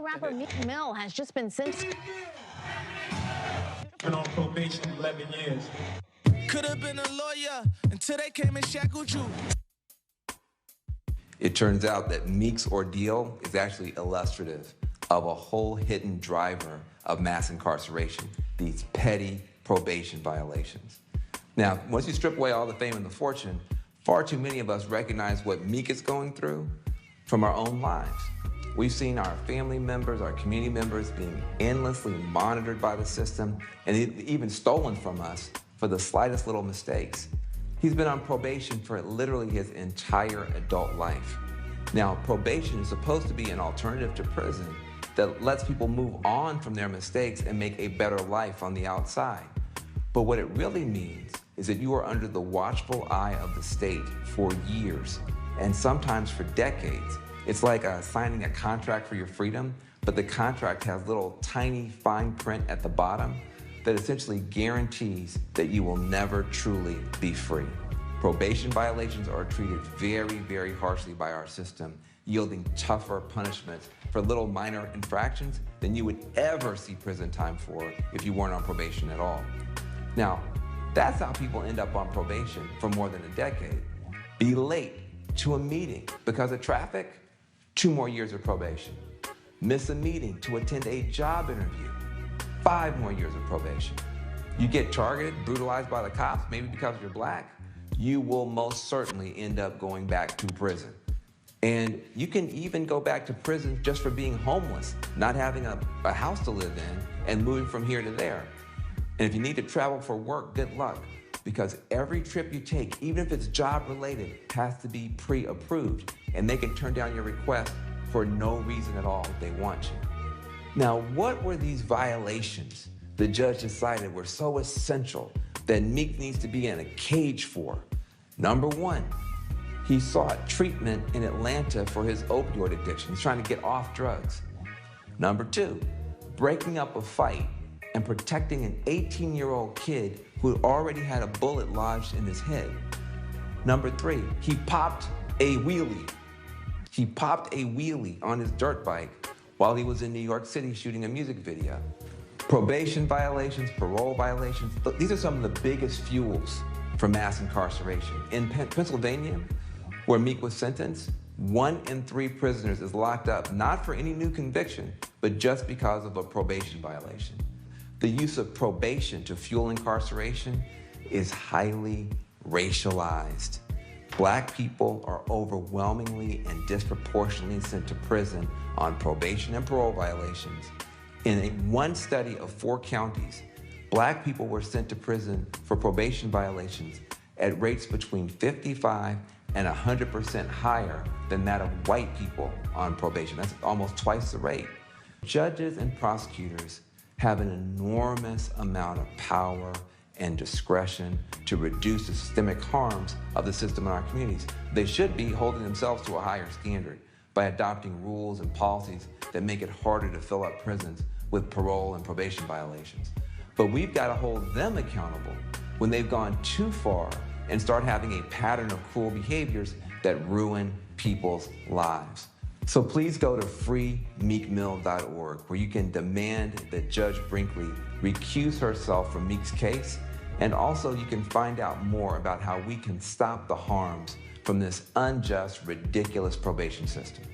rapper Meek Mill has just been sentenced. Been on probation 11 years. Could have been a lawyer until they came and shackled you. It turns out that Meek's ordeal is actually illustrative of a whole hidden driver of mass incarceration, these petty probation violations. Now, once you strip away all the fame and the fortune, far too many of us recognize what Meek is going through from our own lives. We've seen our family members, our community members being endlessly monitored by the system and even stolen from us for the slightest little mistakes. He's been on probation for literally his entire adult life. Now, probation is supposed to be an alternative to prison that lets people move on from their mistakes and make a better life on the outside. But what it really means is that you are under the watchful eye of the state for years, and sometimes for decades. It's like signing a contract for your freedom, but the contract has little tiny fine print at the bottom that essentially guarantees that you will never truly be free. Probation violations are treated very, very harshly by our system, yielding tougher punishments for little minor infractions than you would ever see prison time for if you weren't on probation at all. Now, that's how people end up on probation for more than a decade. Be late to a meeting because of traffic, 2 more years of probation. Miss a meeting to attend a job interview, 5 more years of probation. You get targeted, brutalized by the cops, maybe because you're black, you will most certainly end up going back to prison. And you can even go back to prison just for being homeless, not having a house to live in, and moving from here to there. And if you need to travel for work, good luck, because every trip you take, even if it's job related, has to be pre-approved, and they can turn down your request for no reason at all if they want you. Now, what were these violations the judge decided were so essential that Meek needs to be in a cage for? Number 1, he sought treatment in Atlanta for his opioid addiction. He's trying to get off drugs. Number 2, breaking up a fight and protecting an 18-year-old kid who had already had a bullet lodged in his head. Number 3, he popped a wheelie. He popped a wheelie on his dirt bike while he was in New York City shooting a music video. Probation violations, parole violations, these are some of the biggest fuels for mass incarceration. In Pennsylvania, where Meek was sentenced, 1 in 3 prisoners is locked up, not for any new conviction, but just because of a probation violation. The use of probation to fuel incarceration is highly racialized. Black people are overwhelmingly and disproportionately sent to prison on probation and parole violations. In one study of 4 counties, black people were sent to prison for probation violations at rates between 55 and 100% higher than that of white people on probation. That's almost twice the rate. Judges and prosecutors have an enormous amount of power and discretion to reduce the systemic harms of the system in our communities. They should be holding themselves to a higher standard by adopting rules and policies that make it harder to fill up prisons with parole and probation violations. But we've got to hold them accountable when they've gone too far and start having a pattern of cruel behaviors that ruin people's lives. So please go to freemeekmill.org, where you can demand that Judge Brinkley recuse herself from Meek's case, and also you can find out more about how we can stop the harms from this unjust, ridiculous probation system.